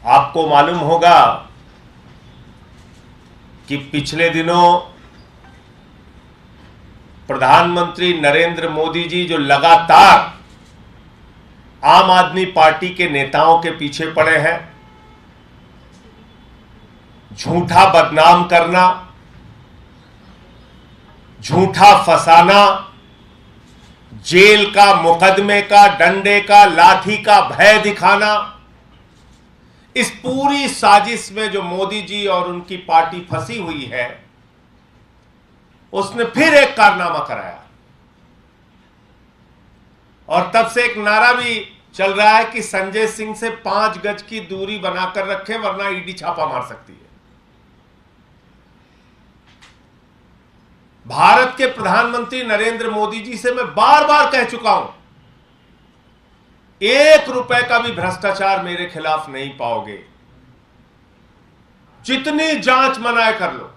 आपको मालूम होगा कि पिछले दिनों प्रधानमंत्री नरेंद्र मोदी जी जो लगातार आम आदमी पार्टी के नेताओं के पीछे पड़े हैं, झूठा बदनाम करना, झूठा फंसाना, जेल का, मुकदमे का, डंडे का, लाठी का भय दिखाना, इस पूरी साजिश में जो मोदी जी और उनकी पार्टी फंसी हुई है, उसने फिर एक कारनामा कराया। और तब से एक नारा भी चल रहा है कि संजय सिंह से 5 गज की दूरी बनाकर रखें वरना ईडी छापा मार सकती है। भारत के प्रधानमंत्री नरेंद्र मोदी जी से मैं बार बार कह चुका हूं, 1 रुपए का भी भ्रष्टाचार मेरे खिलाफ नहीं पाओगे, जितनी जांच मनाए कर लो।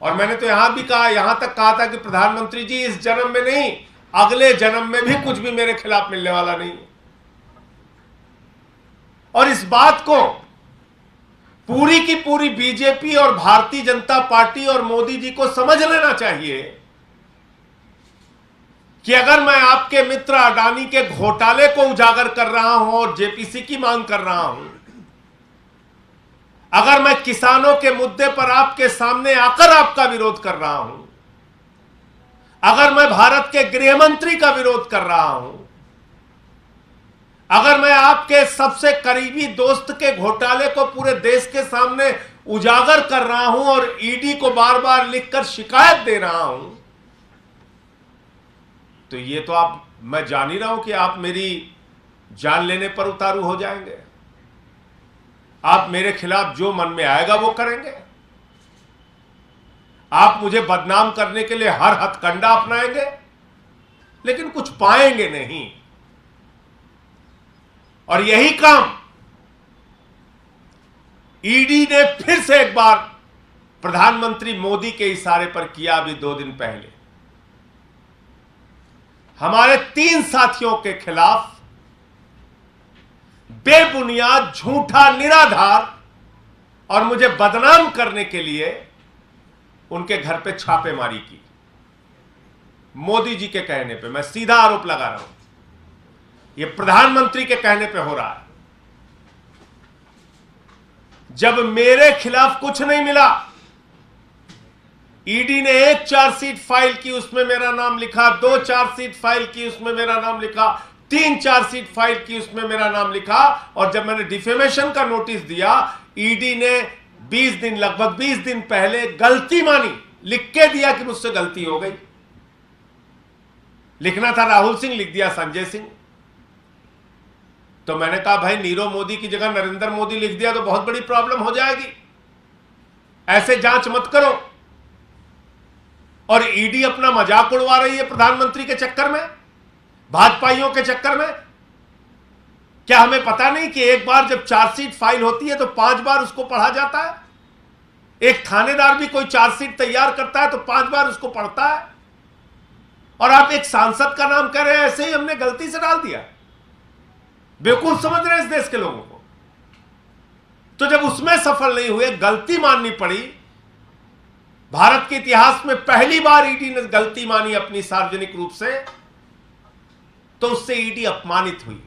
और मैंने तो यहां भी कहा, यहां तक कहा था कि प्रधानमंत्री जी इस जन्म में नहीं, अगले जन्म में भी कुछ भी मेरे खिलाफ मिलने वाला नहीं है। और इस बात को पूरी की पूरी बीजेपी और भारतीय जनता पार्टी और मोदी जी को समझ लेना चाहिए कि अगर मैं आपके मित्र अडानी के घोटाले को उजागर कर रहा हूं और जेपीसी की मांग कर रहा हूं, अगर मैं किसानों के मुद्दे पर आपके सामने आकर आपका विरोध कर रहा हूं, अगर मैं भारत के गृह मंत्री का विरोध कर रहा हूं, अगर मैं आपके सबसे करीबी दोस्त के घोटाले को पूरे देश के सामने उजागर कर रहा हूं और ईडी को बार बार लिखकर शिकायत दे रहा हूं, तो ये तो मैं जान ही रहा हूं कि आप मेरी जान लेने पर उतारू हो जाएंगे। आप मेरे खिलाफ जो मन में आएगा वो करेंगे। आप मुझे बदनाम करने के लिए हर हथकंडा अपनाएंगे, लेकिन कुछ पाएंगे नहीं। और यही काम ईडी ने फिर से एक बार प्रधानमंत्री मोदी के इशारे पर किया। अभी 2 दिन पहले हमारे 3 साथियों के खिलाफ बेबुनियाद, झूठा, निराधार और मुझे बदनाम करने के लिए उनके घर पे छापेमारी की। मोदी जी के कहने पे, मैं सीधा आरोप लगा रहा हूं, यह प्रधानमंत्री के कहने पे हो रहा है। जब मेरे खिलाफ कुछ नहीं मिला, ईडी ने 1 चार्जशीट फाइल की, उसमें मेरा नाम लिखा, 2 चार्जशीट फाइल की, उसमें मेरा नाम लिखा, 3 चार्जशीट फाइल की, उसमें मेरा नाम लिखा। और जब मैंने डिफेमेशन का नोटिस दिया, ईडी ने 20 दिन, लगभग 20 दिन पहले गलती मानी, लिख के दिया कि मुझसे गलती हो गई। लिखना था राहुल सिंह, लिख दिया संजय सिंह। तो मैंने कहा भाई, नीरव मोदी की जगह नरेंद्र मोदी लिख दिया तो बहुत बड़ी प्रॉब्लम हो जाएगी, ऐसे जांच मत करो। और ईडी अपना मजाक उड़वा रही है प्रधानमंत्री के चक्कर में, भाजपाइयों के चक्कर में। क्या हमें पता नहीं कि एक बार जब चार्जशीट फाइल होती है तो 5 बार उसको पढ़ा जाता है? एक थानेदार भी कोई चार्जशीट तैयार करता है तो 5 बार उसको पढ़ता है। और आप एक सांसद का नाम कह रहे हैं, ऐसे ही हमने गलती से डाल दिया। बेवकूफ समझ रहे हैं इस देश के लोगों को। तो जब उसमें सफल नहीं हुए, गलती माननी पड़ी, भारत के इतिहास में पहली बार ईडी ने गलती मानी अपनी सार्वजनिक रूप से, तो उससे ईडी अपमानित हुई।